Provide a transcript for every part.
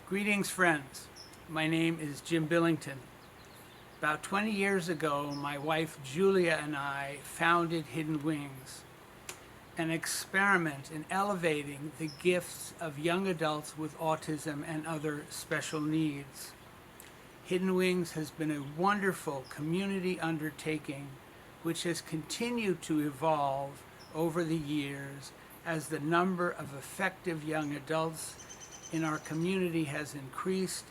Greetings, friends. My name is Jim Billington. About 20 years ago, my wife Julia and I founded Hidden Wings, an experiment in elevating the gifts of young adults with autism and other special needs. Hidden Wings has been a wonderful community undertaking which has continued to evolve over the years as the number of effective young adults in our community has increased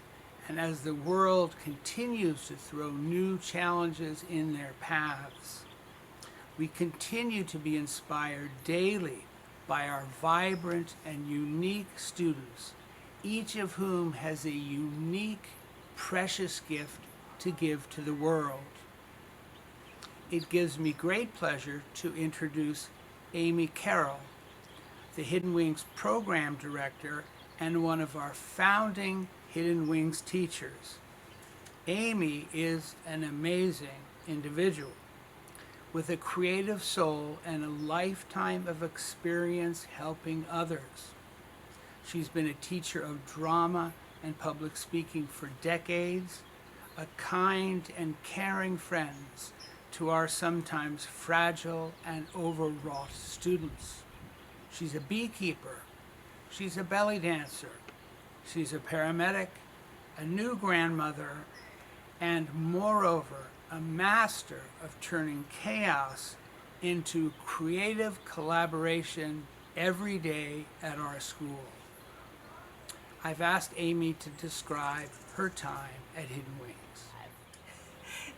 and as the world continues to throw new challenges in their paths. We continue to be inspired daily by our vibrant and unique students, each of whom has a unique, precious gift to give to the world. It gives me great pleasure to introduce Amy Carroll, the Hidden Wings Program Director and one of our founding Hidden Wings teachers. Amy is an amazing individual with a creative soul and a lifetime of experience helping others. She's been a teacher of drama and public speaking for decades, a kind and caring friend to our sometimes fragile and overwrought students. She's a beekeeper. She's a belly dancer. She's a paramedic, a new grandmother, and moreover, a master of turning chaos into creative collaboration every day at our school. I've asked Amy to describe her time at Hidden Wings.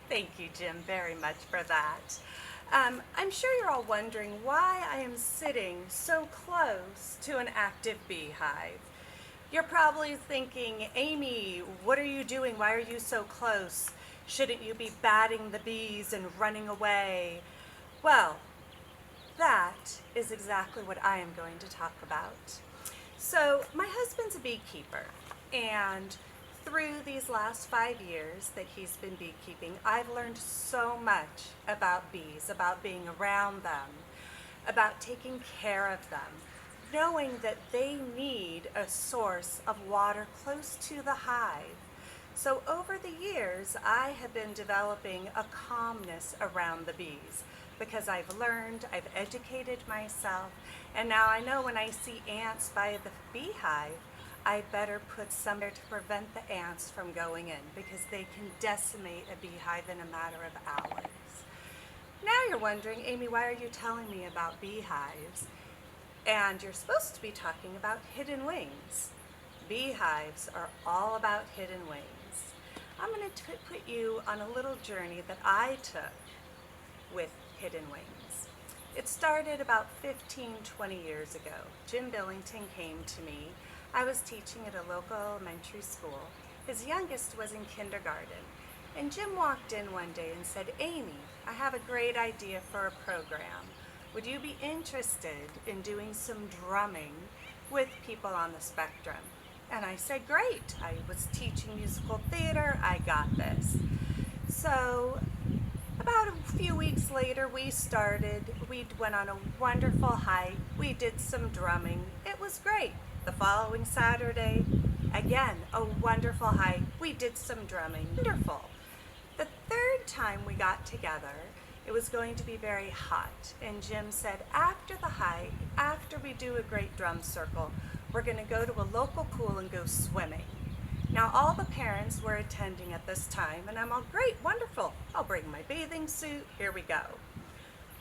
Thank you, Jim, very much for that. I'm sure you're all wondering why I am sitting so close to an active beehive. You're probably thinking, Amy, what are you doing? Why are you so close? Shouldn't you be batting the bees and running away? Well, that is exactly what I am going to talk about. So, my husband's a beekeeper, and through these last 5 years that he's been beekeeping, I've learned so much about bees, about being around them, about taking care of them, knowing that they need a source of water close to the hive. So over the years, I have been developing a calmness around the bees because I've learned, I've educated myself, and now I know when I see ants by the beehive, I better put some there to prevent the ants from going in because they can decimate a beehive in a matter of hours. Now you're wondering, Amy, why are you telling me about beehives? And you're supposed to be talking about hidden wings. Beehives are all about hidden wings. I'm going to put you on a little journey that I took with Hidden Wings. It started about 15-20 years ago. Jim Billington came to me. I was teaching at a local elementary school. His youngest was in kindergarten. And Jim walked in one day and said, Amy, I have a great idea for a program. Would you be interested in doing some drumming with people on the spectrum? And I said, great. I was teaching musical theater. I got this. So about a few weeks later, we went on a wonderful hike. We did some drumming. It was great. The following Saturday, again, a wonderful hike. We did some drumming. Wonderful. The third time we got together, it was going to be very hot. And Jim said, after the hike, after we do a great drum circle, we're going to go to a local pool and go swimming. Now, all the parents were attending at this time, and I'm all, great, wonderful. I'll bring my bathing suit. Here we go.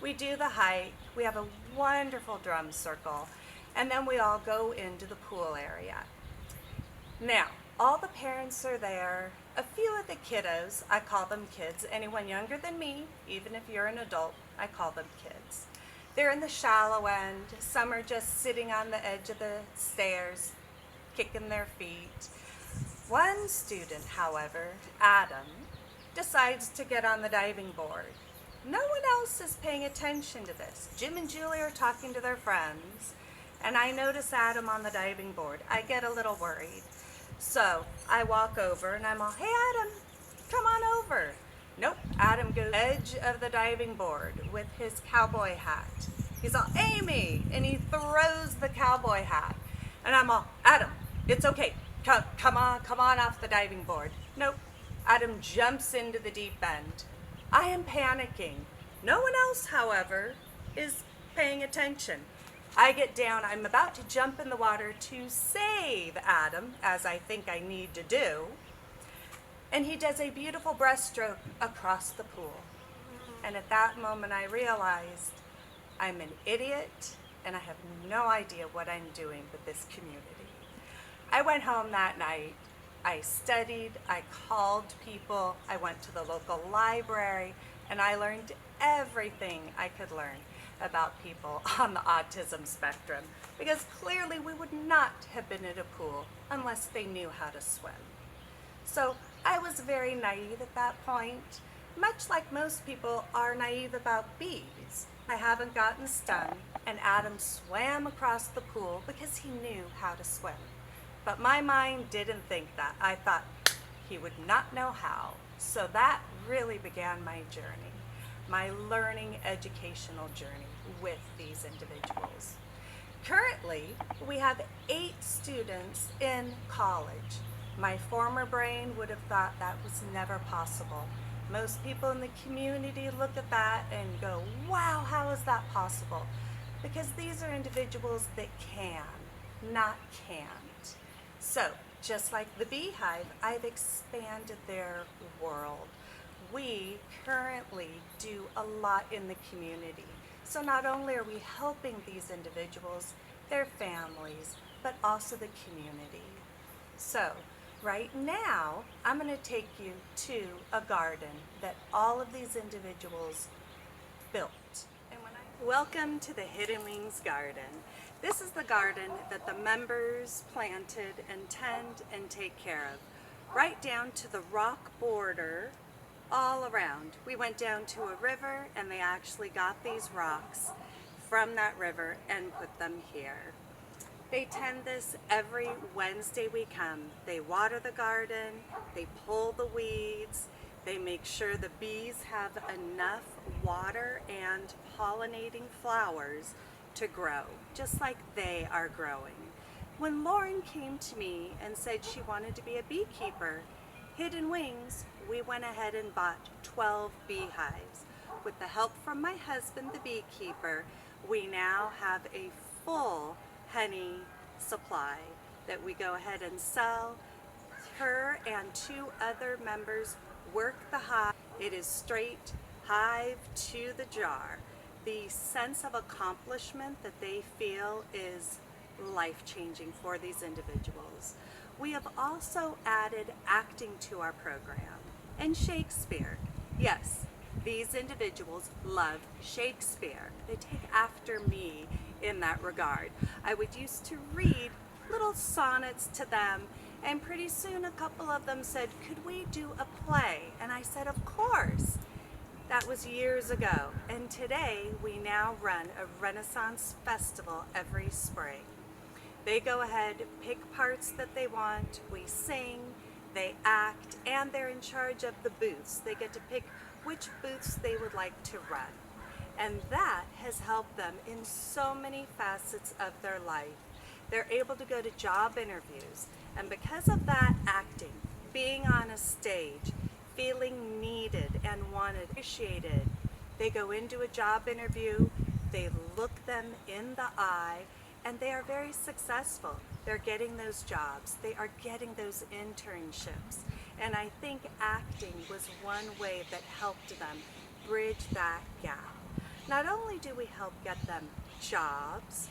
We do the hike. We have a wonderful drum circle. And then we all go into the pool area. Now, all the parents are there. A few of the kiddos, I call them kids. Anyone younger than me, even if you're an adult, I call them kids. They're in the shallow end. Some are just sitting on the edge of the stairs, kicking their feet. One student, however, Adam, decides to get on the diving board. No one else is paying attention to this. Jim and Julie are talking to their friends. And I notice Adam on the diving board. I get a little worried. So I walk over and I'm all, hey Adam, come on over. Nope, Adam goes to the edge of the diving board with his cowboy hat. He's all, Amy, and he throws the cowboy hat. And I'm all, Adam, it's okay. Come on off the diving board. Nope. Adam jumps into the deep end. I am panicking. No one else, however, is paying attention. I get down. I'm about to jump in the water to save Adam, as I think I need to do. And he does a beautiful breaststroke across the pool. And at that moment, I realized I'm an idiot and I have no idea what I'm doing with this community. I went home that night. I studied, I called people, I went to the local library, and I learned everything I could learn about people on the autism spectrum, because clearly we would not have been in a pool unless they knew how to swim. So I was very naive at that point, much like most people are naive about bees. I haven't gotten stung, and Adam swam across the pool because he knew how to swim. But my mind didn't think that. I thought he would not know how. So that really began my journey, my learning educational journey with these individuals. Currently, we have 8 students in college. My former brain would have thought that was never possible. Most people in the community look at that and go, wow, how is that possible? Because these are individuals that can, not can't. So, just like the beehive, I've expanded their world. We currently do a lot in the community. So not only are we helping these individuals, their families, but also the community. So, right now, I'm going to take you to a garden that all of these individuals built. Welcome to the Hidden Wings Garden. This is the garden that the members planted and tend and take care of, right down to the rock border all around. We went down to a river and they actually got these rocks from that river and put them here. They tend this every Wednesday we come. They water the garden, they pull the weeds, they make sure the bees have enough water and pollinating flowers to grow, just like they are growing. When Lauren came to me and said she wanted to be a beekeeper, Hidden Wings, we went ahead and bought 12 beehives. With the help from my husband, the beekeeper, we now have a full honey supply that we go ahead and sell. Her and 2 other members work the hive. It is straight hive to the jar. The sense of accomplishment that they feel is life-changing for these individuals. We have also added acting to our program and Shakespeare. Yes, these individuals love Shakespeare. They take after me in that regard. I would used to read little sonnets to them, and pretty soon a couple of them said, could we do a play? And I said, of course. That was years ago, and today we now run a Renaissance festival every spring. They go ahead, pick parts that they want, we sing, they act, and they're in charge of the booths. They get to pick which booths they would like to run. And that has helped them in so many facets of their life. They're able to go to job interviews, and because of that acting, being on a stage, feeling needed and wanted, appreciated, they go into a job interview, they look them in the eye, and they are very successful. They're getting those jobs, they are getting those internships, and I think acting was one way that helped them bridge that gap. Not only do we help get them jobs,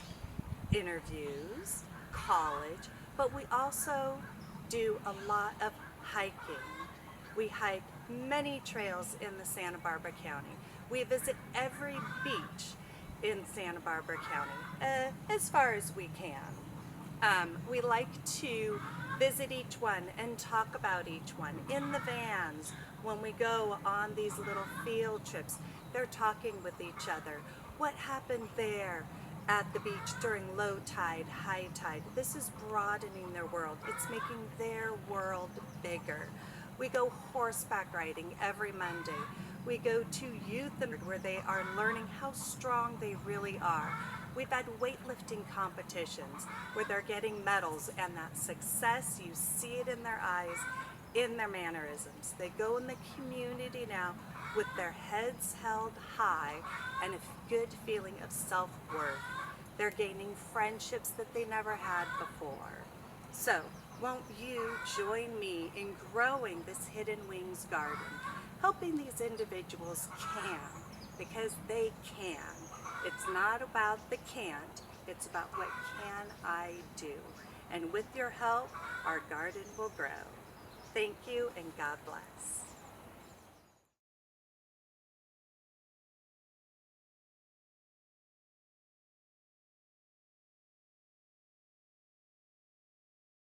interviews, college, but we also do a lot of hiking. We hike many trails in the Santa Barbara County. We visit every beach in Santa Barbara County, as far as we can. We like to visit each one and talk about each one. In the vans, when we go on these little field trips, they're talking with each other. What happened there at the beach during low tide, high tide? This is broadening their world. It's making their world bigger. We go horseback riding every Monday. We go to youth where they are learning how strong they really are. We've had weightlifting competitions where they're getting medals, and that success, you see it in their eyes, in their mannerisms. They go in the community now with their heads held high and a good feeling of self-worth. They're gaining friendships that they never had before. So, won't you join me in growing this Hidden Wings garden, helping these individuals can, because they can. It's not about the can't, it's about what can I do. And with your help, our garden will grow. Thank you and God bless.